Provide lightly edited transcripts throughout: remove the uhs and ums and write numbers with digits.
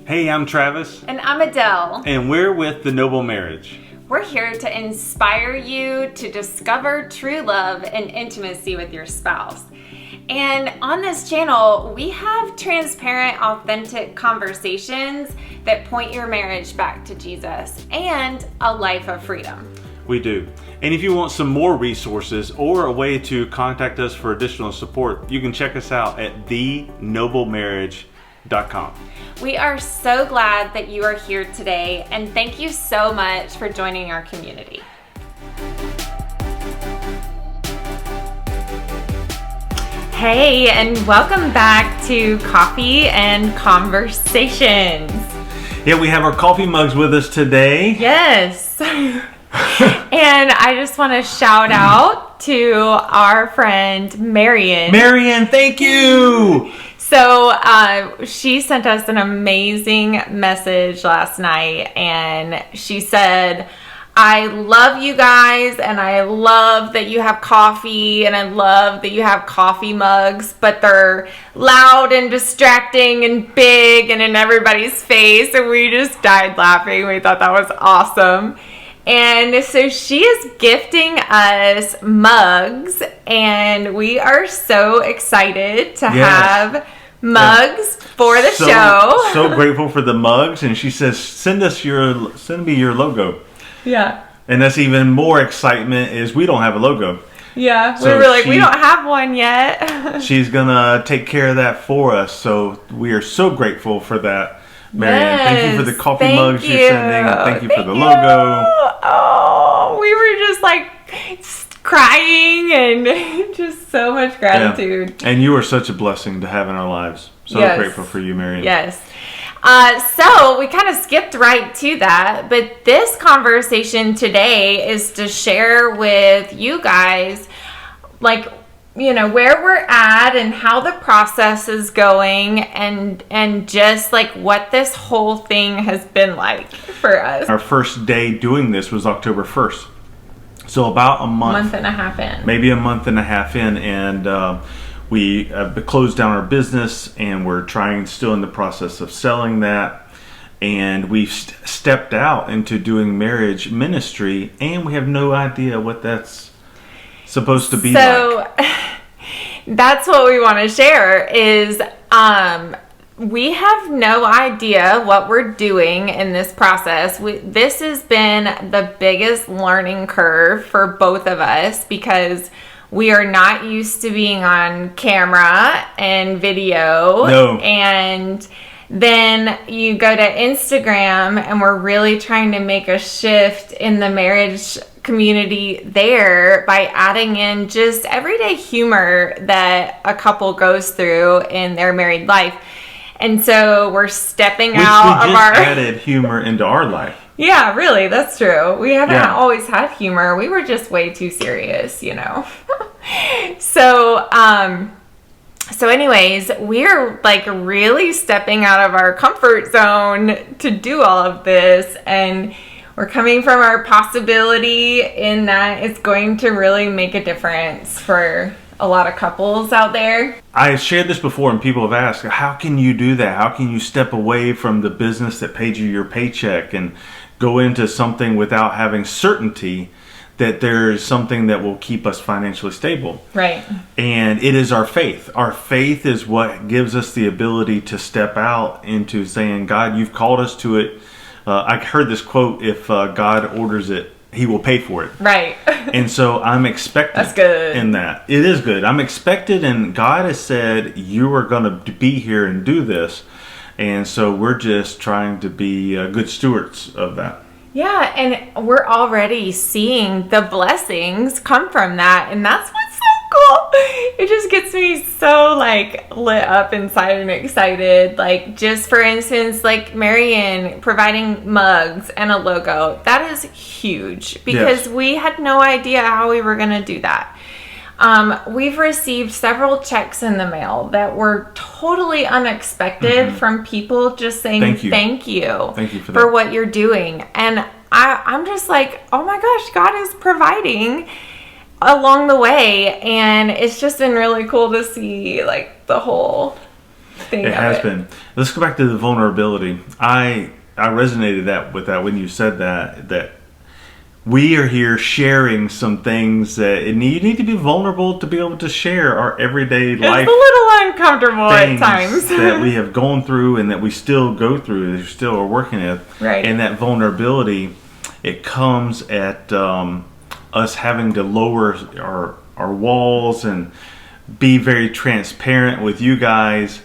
Hey, I'm Travis. And I'm Adele. And we're with The Noble Marriage. We're here to inspire you to discover true love and intimacy with your spouse. And on this channel, we have transparent, authentic conversations that point your marriage back to Jesus and a life of freedom. We do. And if you want some more resources or a way to contact us for additional support, you can check us out at thenoblemarriage.com. We are so glad that you are here today, and thank you so much for joining our community. Hey, and welcome back to Coffee and Conversations. Yeah, we have our coffee mugs with us today. Yes. And I just want to shout out to our friend Marian. Marian, thank you. So she sent us an amazing message last night, and she said, I love you guys, and I love that you have coffee, and I love that you have coffee mugs, but they're loud and distracting and big and in everybody's face, and we just died laughing. We thought that was awesome. And so she is gifting us mugs, and we are so excited to have mugs for the show. So grateful for the mugs, and she says, send me your logo. Yeah. And that's even more excitement is we don't have a logo. Yeah, So we were like, we don't have one yet. She's gonna take care of that for us, so we are so grateful for that. Marian, thank you for the coffee mugs you're sending. Thank you for the logo. Oh, we were just like crying and just so much gratitude. Yeah. And you are such a blessing to have in our lives. So grateful for you, Marian. Yes. So we kind of skipped right to that, but this conversation today is to share with you guys, like, you know, where we're at and how the process is going, and just like what this whole thing has been like for us. Our first day doing this was October 1st. So about a month and a half in. Maybe a month and a half in, and we closed down our business, and we're still in the process of selling that. And we've stepped out into doing marriage ministry, and we have no idea what that's supposed to be like. So that's what we want to share is we have no idea what we're doing in this process. This has been the biggest learning curve for both of us because we are not used to being on camera and video. No. And then you go to Instagram, and we're really trying to make a shift in the marriage community there by adding in just everyday humor that a couple goes through in their married life. And so we're stepping out of our... We just added humor into our life. Yeah, really, that's true. We haven't always had humor. We were just way too serious, you know. So anyways, we're like really stepping out of our comfort zone to do all of this, and we're coming from our possibility in that it's going to really make a difference for a lot of couples out there. I shared this before, and people have asked, how can you do that? How can you step away from the business that paid you your paycheck and go into something without having certainty that there is something that will keep us financially stable? Right. And it is our faith. Our faith is what gives us the ability to step out into saying, God, you've called us to it. I heard this quote, if God orders it, he will pay for it. Right. And so I'm expected. That's good. In that. It is good. I'm expected, and God has said, you are going to be here and do this. And so we're just trying to be good stewards of that. Yeah, and we're already seeing the blessings come from that, and that's what's so cool. It just gets me so like lit up inside and excited. Like, just for instance, like Marian providing mugs and a logo. That is huge because we had no idea how we were going to do that. We've received several checks in the mail that were totally unexpected from people just saying thank you for what you're doing. And I'm just like, oh my gosh, God is providing along the way. And it's just been really cool to see like the whole thing. It has been. Let's go back to the vulnerability. I resonated with that when you said that we are here sharing some things that you need to be vulnerable to be able to share our everyday life. It's a little uncomfortable at times that we have gone through and that we still go through, that we still are working with. Right. And that vulnerability, it comes at us having to lower our walls and be very transparent with you guys.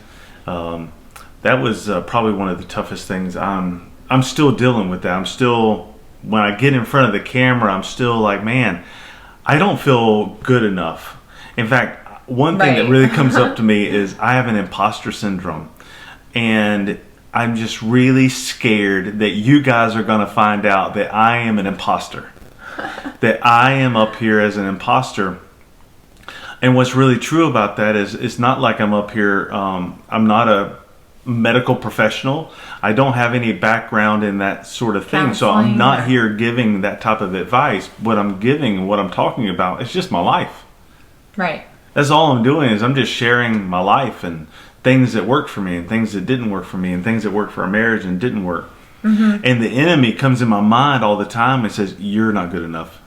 That was probably one of the toughest things. I'm still dealing with that. When I get in front of the camera, I'm still like, man, I don't feel good enough. In fact, one thing that really comes up to me is I have an imposter syndrome. And I'm just really scared that you guys are going to find out that I am an imposter. That I am up here as an imposter. And what's really true about that is it's not like I'm up here, I'm not a medical professional. I don't have any background in that sort of thing. So I'm not here giving that type of advice. What I'm talking about, it's just my life. Right. That's all I'm doing is I'm just sharing my life and things that worked for me and things that didn't work for me and things that worked for our marriage and didn't work. Mm-hmm. And the enemy comes in my mind all the time and says, you're not good enough.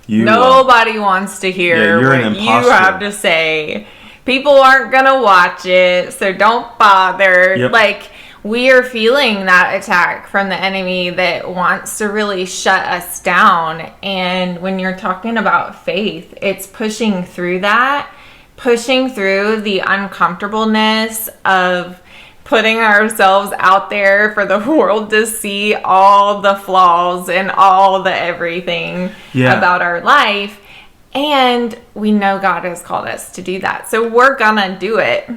Nobody wants to hear what you have to say. People aren't going to watch it, so don't bother. Yep. Like, we are feeling that attack from the enemy that wants to really shut us down. And when you're talking about faith, it's pushing through that, pushing through the uncomfortableness of putting ourselves out there for the world to see all the flaws and all the everything about our life. And we know God has called us to do that. So we're gonna do it.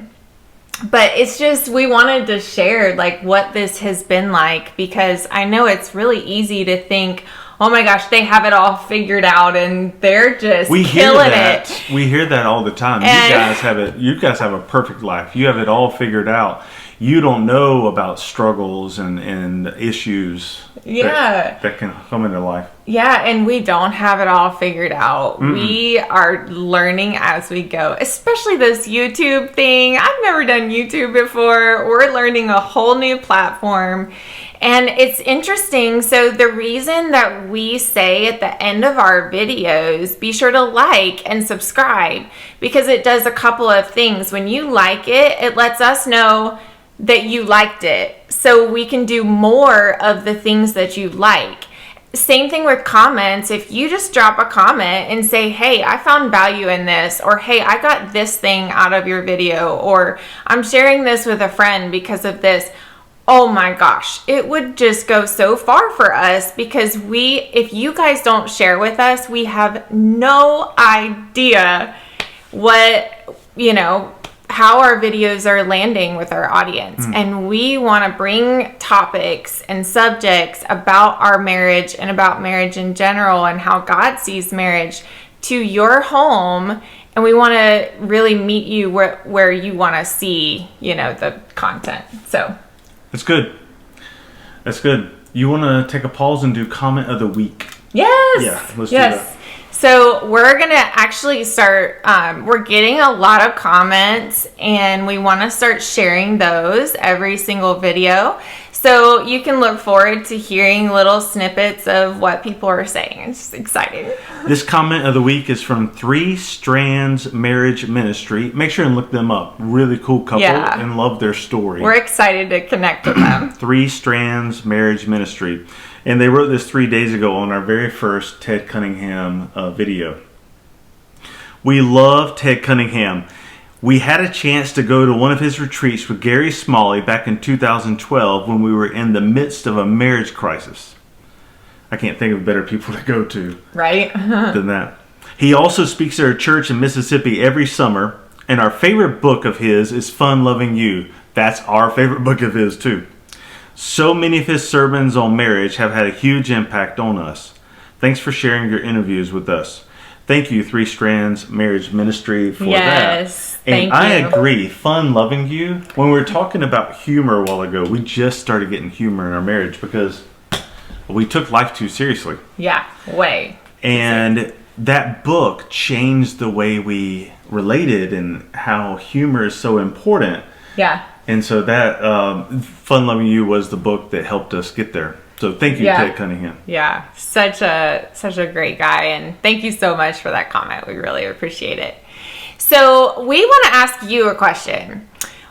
But it's just, we wanted to share like what this has been like, because I know it's really easy to think, oh my gosh, they have it all figured out and they're just killing it. We hear that all the time. You guys have a perfect life. You have it all figured out. You don't know about struggles and issues that can come into life. Yeah, and we don't have it all figured out. Mm-mm. We are learning as we go, especially this YouTube thing. I've never done YouTube before. We're learning a whole new platform. And it's interesting. So the reason that we say at the end of our videos, be sure to like and subscribe, because it does a couple of things. When you like it, it lets us know that you liked it, so we can do more of the things that you like. Same thing with comments. If you just drop a comment and say, hey, I found value in this, or hey, I got this thing out of your video, or I'm sharing this with a friend because of this, oh my gosh, it would just go so far for us, because if you guys don't share with us, we have no idea how our videos are landing with our audience. And we want to bring topics and subjects about our marriage and about marriage in general and how God sees marriage to your home. And we want to really meet you where you want to see, the content. So that's good. That's good. You want to take a pause and do comment of the week? Yes. Yeah, let's do that. So we're going to actually start, we're getting a lot of comments, and we want to start sharing those every single video. So you can look forward to hearing little snippets of what people are saying. It's just exciting. This comment of the week is from 3 Strands Marriage Ministry. Make sure and look them up. Really cool couple, and love their story. We're excited to connect with them. 3 Strands Marriage Ministry. And they wrote this 3 days ago on our very first Ted Cunningham video. We love Ted Cunningham. We had a chance to go to one of his retreats with Gary Smalley back in 2012 when we were in the midst of a marriage crisis. I can't think of better people to go to than that. He also speaks at our church in Mississippi every summer, and our favorite book of his is Fun Loving You. That's our favorite book of his too. So many of his sermons on marriage have had a huge impact on us. Thanks for sharing your interviews with us. Thank you, 3 Strands Marriage Ministry, for that. Yes, thank you. I agree. Fun Loving You. When we were talking about humor a while ago, we just started getting humor in our marriage because we took life too seriously. Yeah, way. And that book changed the way we related and how humor is so important. Yeah. And so that Fun Loving You was the book that helped us get there. So thank you, Ted Cunningham. Yeah, such a great guy, and thank you so much for that comment. We really appreciate it. So we want to ask you a question.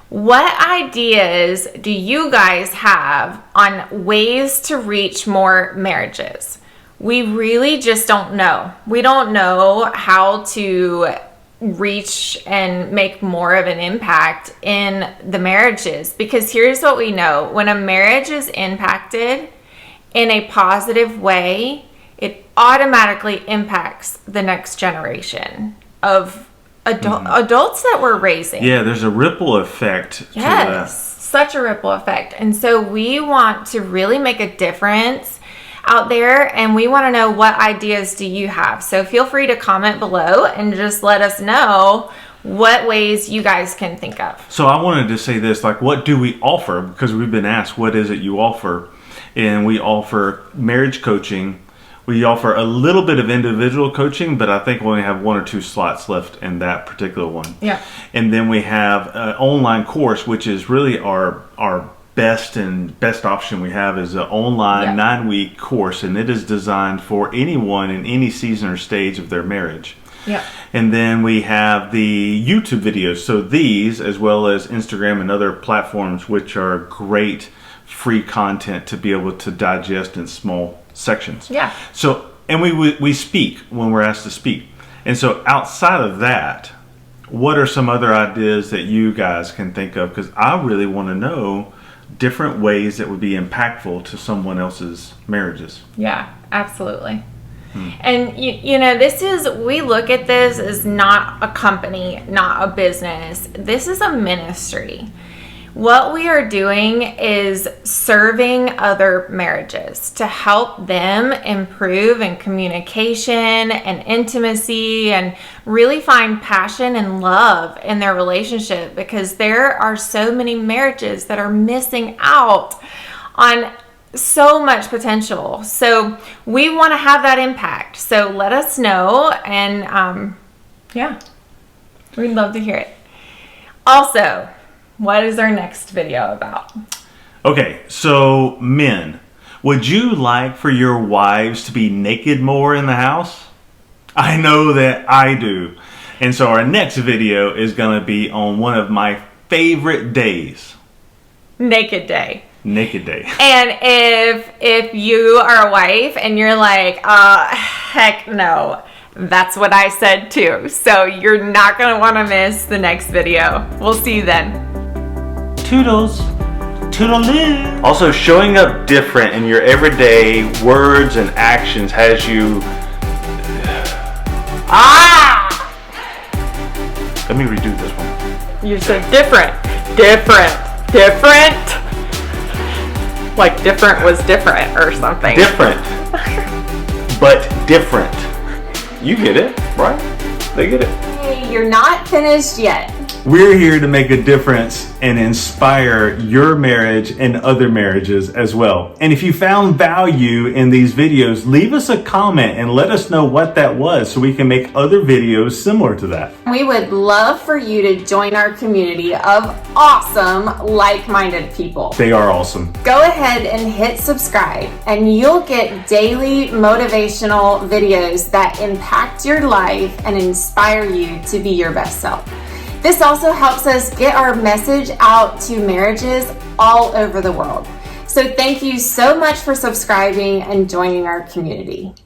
What ideas do you guys have on ways to reach more marriages? We really just don't know. We don't know how to reach and make more of an impact in the marriages, because here's what we know. When a marriage is impacted in a positive way, it automatically impacts the next generation of adults that we're raising. Yeah, there's a ripple effect to that. Such a ripple effect. And so we want to really make a difference out there, and we want to know, what ideas do you have? So feel free to comment below and just let us know what ways you guys can think of. So I wanted to say this, like, what do we offer? Because we've been asked, what is it you offer? And we offer marriage coaching. We offer a little bit of individual coaching, but I think we only have 1 or 2 slots left in that particular one. Yeah. And then we have an online course, which is really our best option we have, is an online 9-week course, and it is designed for anyone in any season or stage of their marriage. Yeah. And then we have the YouTube videos. So these, as well as Instagram and other platforms, which are great free content to be able to digest in small sections. Yeah. So, and we speak when we're asked to speak. And so outside of that, what are some other ideas that you guys can think of? Because I really want to know different ways that would be impactful to someone else's marriages. Yeah, absolutely. And you know, we look at this as not a company, not a business. This is a ministry. What we are doing is serving other marriages to help them improve in communication and intimacy, and really find passion and love in their relationship, because there are so many marriages that are missing out on so much potential. So we want to have that impact. So let us know, and we'd love to hear it. Also, what is our next video about? Okay, so men, would you like for your wives to be naked more in the house? I know that I do. And so our next video is going to be on one of my favorite days. Naked Day. Naked Day. And if you are a wife and you're like, heck no, that's what I said too. So you're not going to want to miss the next video. We'll see you then. Toodles. Toodaloo. Also, showing up different in your everyday words and actions has you... Let me redo this one. You said different. Different. Like different was different or something. Different. But different. You get it, right? They get it. Hey, you're not finished yet. We're here to make a difference and inspire your marriage and other marriages as well. And if you found value in these videos, leave us a comment and let us know what that was so we can make other videos similar to that. We would love for you to join our community of awesome, like-minded people. They are awesome. Go ahead and hit subscribe, and you'll get daily motivational videos that impact your life and inspire you to be your best self. This also helps us get our message out to marriages all over the world. So thank you so much for subscribing and joining our community.